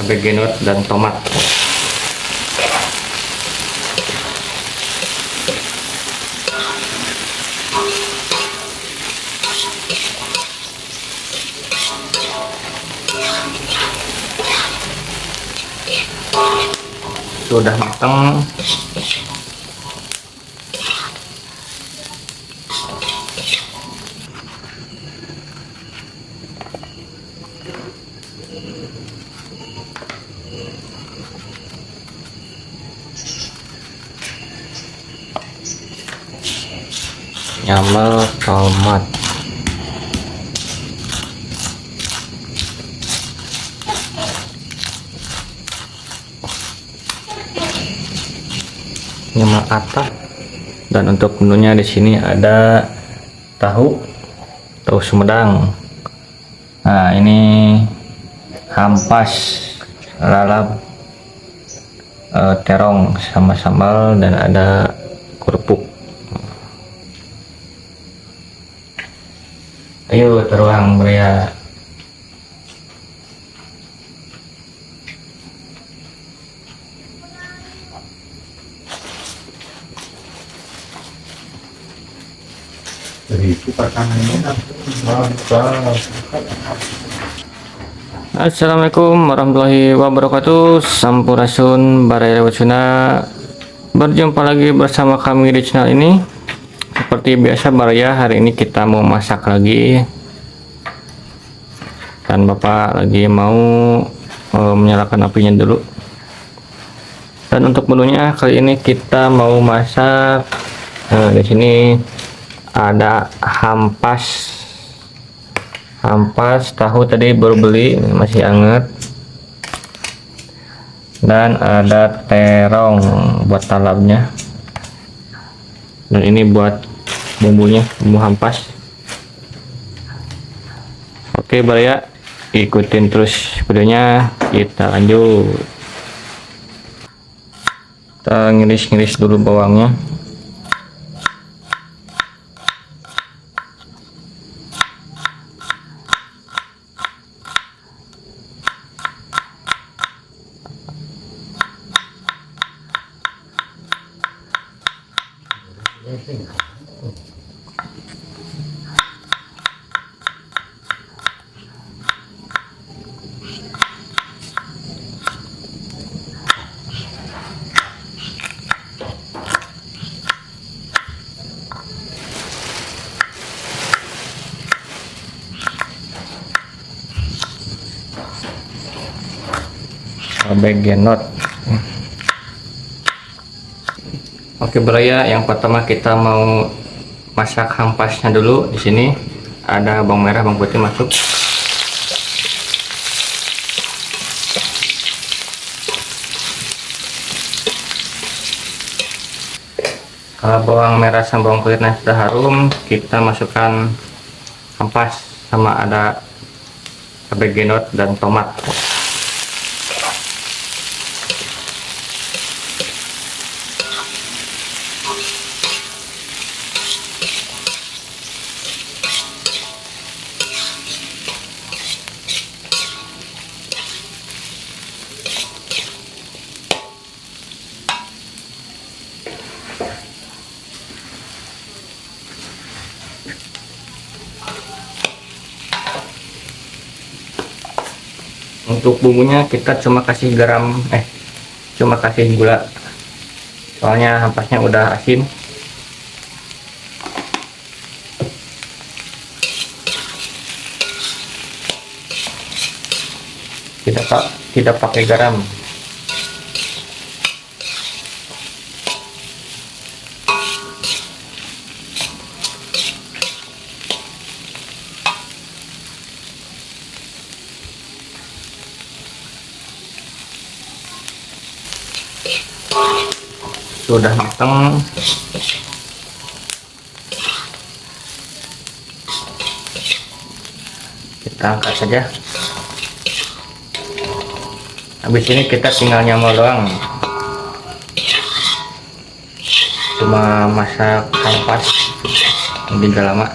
cabai genot dan tomat. Sudah matang. Nyambel tomat. Nyambel atap. Dan untuk menunya di sini ada tahu Sumedang. Nah, ini hampas, lalap, terong sama sambal, dan ada kerupuk. Ayo teruang Brea. Assalamualaikum warahmatullahi wabarakatuh. Sampurasun Baraya Wacuna. Berjumpa lagi bersama kami di channel ini. Seperti biasa Baraya, hari ini kita mau masak lagi. Dan Bapak lagi mau menyalakan apinya dulu. Dan untuk menunya kali ini kita mau masak. Di sini ada hampas tahu, tadi baru beli, masih hangat. Dan ada terong buat talapnya. Dan ini buat bumbunya, bumbu hampas. Oke Baraya, ikutin terus videonya, kita lanjut. Kita ngiris-ngiris dulu bawangnya. Cabai genot. Oke Baraya, yang pertama kita mau masak hampasnya dulu. Di sini ada bawang merah, bawang putih masuk. Kalau bawang merah sama bawang putihnya sudah harum, kita masukkan hampas sama ada cabai genot dan tomat. Untuk bumbunya kita cuma kasih cuma kasih gula, soalnya hampasnya udah asin. Tidak pakai garam. Sudah matang. Kita angkat saja. Habis ini kita tinggal nyamel doang. Cuma masak hampas, tidak lama.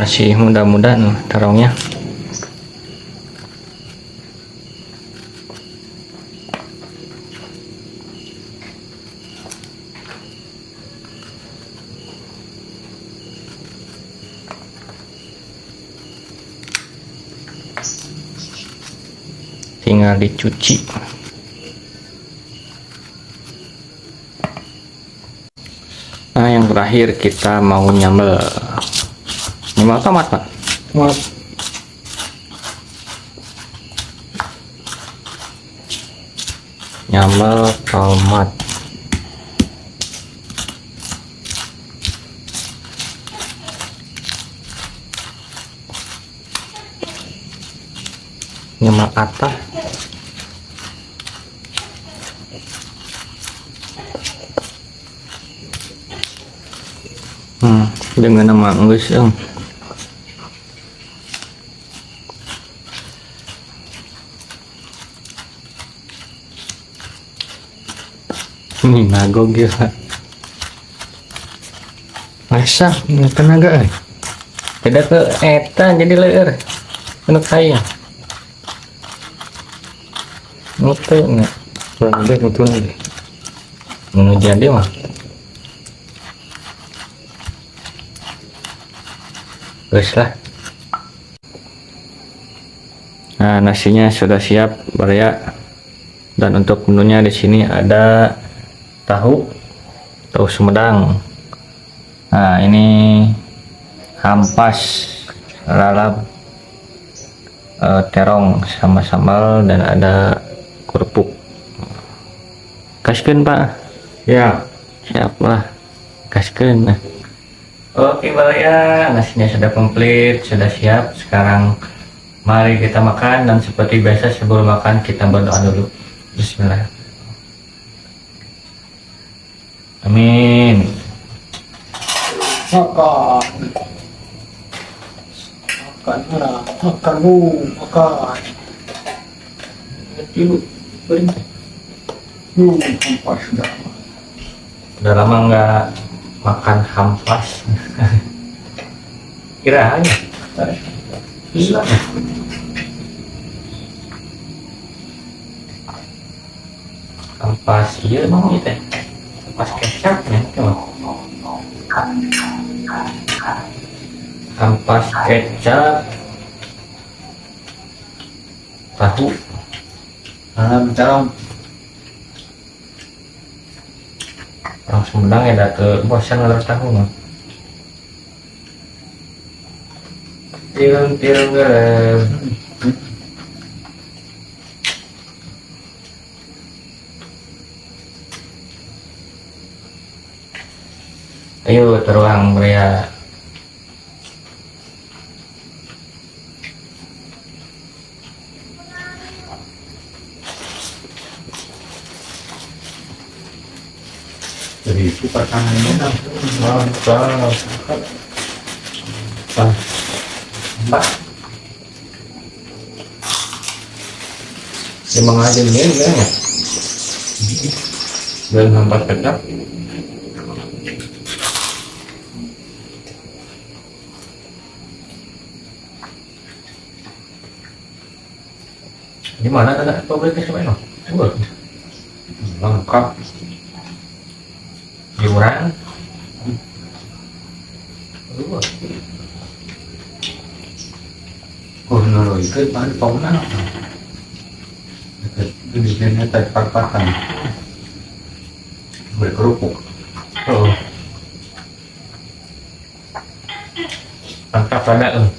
masih mudah-mudah nih terongnya. Tinggal dicuci. Nah, yang terakhir kita mau nyambel tomat, Pak. Tomat. Nyambel tomat. Nyambel atas. Dengan nama Inggris yang ini nago gila. Masa tenaga tidak ke eta jadi leer untuk saya mutu nggak kurang deh mutu nih mau jadi mah. Terus lah. Nah, nasinya sudah siap, Barya. Dan untuk menunya di sini ada tahu Sumedang. Nah, ini ampas, lalap, terong sama sambal dan ada kerupuk. Kaskeun, Pak. Ya. Siap lah. Kaskeun. Oke, Barya, nasinya sudah komplit, sudah siap. Sekarang mari kita makan, dan seperti biasa sebelum makan kita berdoa dulu. Bismillah. Amin. Makan bu, makan. Dulu, Hampas sudah. udah lama nggak makan hampas. Kira aja. Gila. Hampas iya mau gitu. Hampas kecap ya, hampas kecap, tahu, Terong. orang Sumedang ya datu bosan nggak tahu mah. Tirang garam. Ayo teruang Brea. Jadi itu pasangannya Mantap. Pak. Emang ada nih ya? Dan hampas kecap. Di mana ada pabriknya sebenarnya? lengkap. Iuran. Noro itu bahan pokoknya jenisnya tak-takan berkerupuk. Oh. Mantap ada.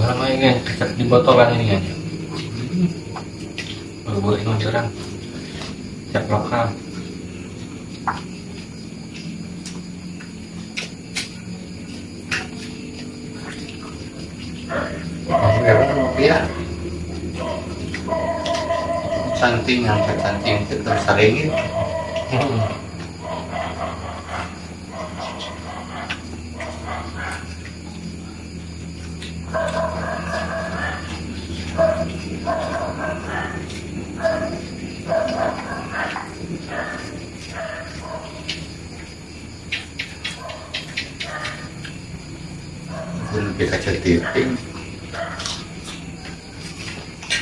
Lama ini kecap di botol kan ini ya. Baru ini jarang. Kecap lokal. Ya. canting angkat canting itu terus saringin. Belum kita cetiting.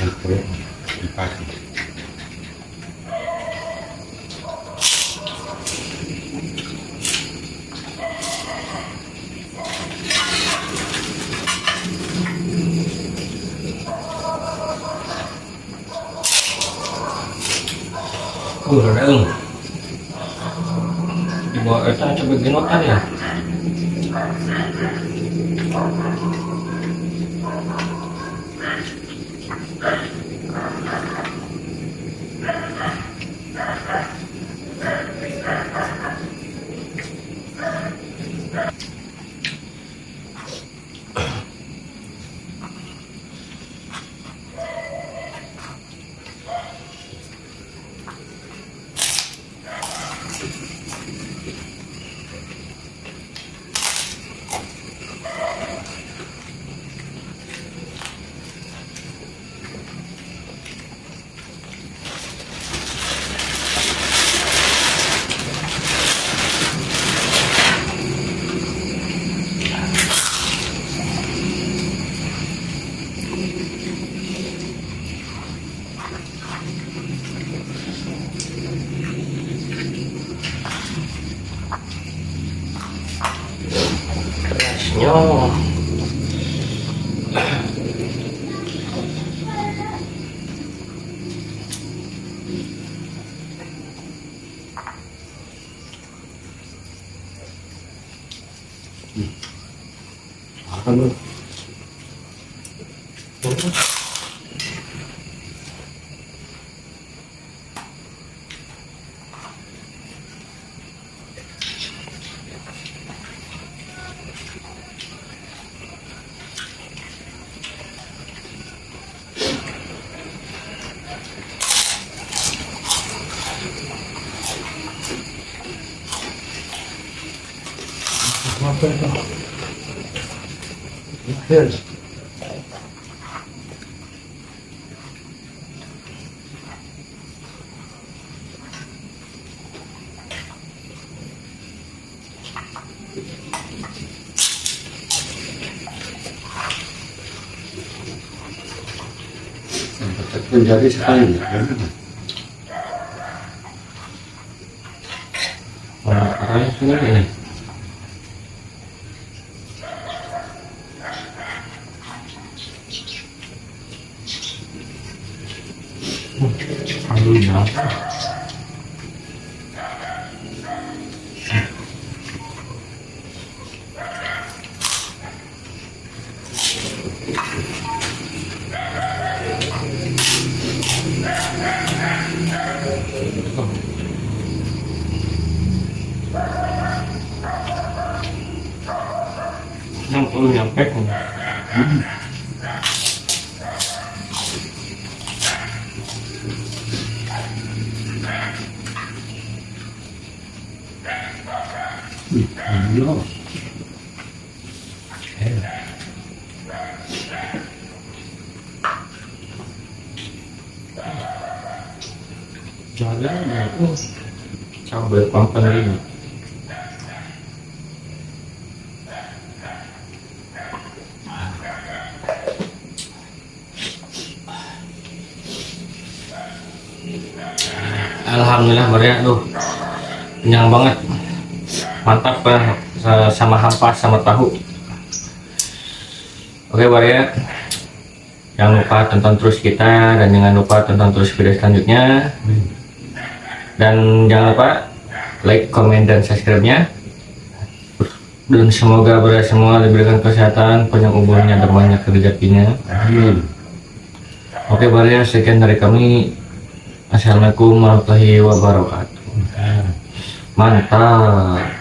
Oke, empat. Kurang. Di bawah itu coba genokan ya. Yo. Apa lu? Apa itu? Yes. Menjadi sekali ya. Arahnya sini ini. Aduh, ya. Nyampe. Yo. Jalan ya. Cabai papan ini. Alhamdulillah Maria, tuh kenyang banget, mantap ya, sama hampas sama tahu. Oke Maria, jangan lupa tonton terus kita dan jangan lupa tonton terus video selanjutnya, dan jangan lupa like, komen, dan subscribe-nya. Dan semoga Maria semua diberikan kesehatan, panjang umurnya, dan banyak rezekinya. Amin. Oke Maria, sekian dari kami. Assalamualaikum warahmatullahi wabarakatuh. Mantap.